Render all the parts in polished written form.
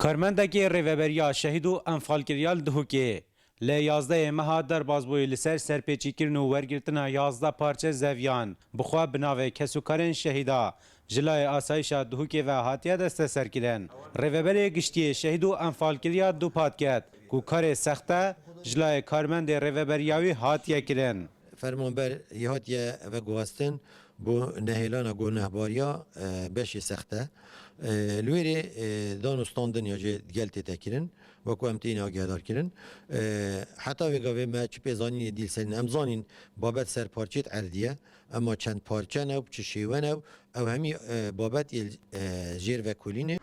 کارمندکی ریوبریا شهید و انفالکریال دهوکی لی 11 ماه در بازبوی لسر سرپیچی کرن و ورگرتنا 11 پارچه زویان بخوا بناوه کسوکارن شهیدا جلای آسایش دهوکی و هاتیه دست سرکلن ریوبری گشتی شهید و انفالکریا دو پادکت کو کار سخته جلای کارمند ریوبریاوی هاتیه کرن فرمانبر یهاتیه و گواستن بو نهیلانا گو نهباریا بشی سخته لویری دانستاندن یا گلتی تکرن و کو امتین آگهدار کرن حتی وگاوی ما چی پیزانی دیل سرین امزانین بابت سر پارچیت عردیه اما چند پارچه نو چه شیوه نو او همی بابت جیر و کلینه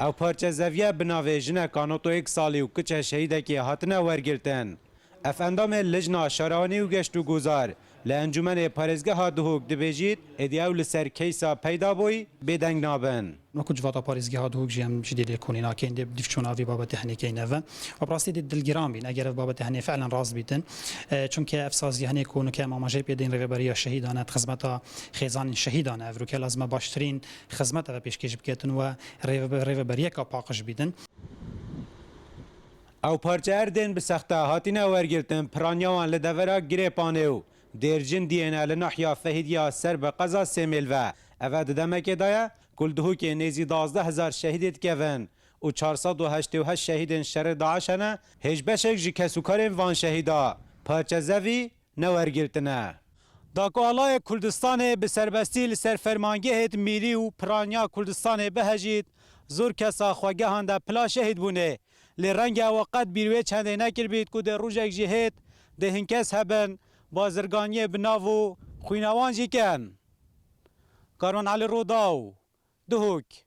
او پارچه زویه بناوه جنه کانوتو ایک سالی و کچه شهیده که هاتنه ورگرتن اف اندام لجنا شارانی و گشت و گذار لانجمن پارزگه ها دهوک دبیجید ادیاو لسر کیسا پیدا بوی بدنگ نابن نکو جواتا پاریزگی ها دوگ جیم جدیل کنینا که اند دیفچون آوی بابت هنی که نوه و براستی دلگرام بین اگر بابت هنی فعلا راز بیتن چون که افسازی هنی کنو که ماماجه بیدین ریوبریا شهیدانه خدمت خیزان شهیدانه افرو که لازم باشترین خدمت و پیشکش بکتن و ریوبریا کا پاقش بیدن او پارچه اردن به سخته هاتینه ورگرتن پرانیاوان لدورا گره پانیو درجن دینه لنحیا فهیدیا سر به قضا سمیل و اوه دمکه دایا کل دهوک نیزی 12,000 شهیدت کهون و 488 شهیدن شر داعشنه هج بشک جی کسوکارن وان شهیدا پارچه زوی نورگرتنه داکو آلای کردستان به سربستی لسر فرمانگه هید میری و پرانیا کردستان بهجید زور کسا خواگه هنده پلا شهید بونه لی رنگ وقت بیروی چنده نکر بید که ده روژک جی هید ده هنکس هبن بازرگانی بناو خوینوان جی کن کارون علی روداو دهوک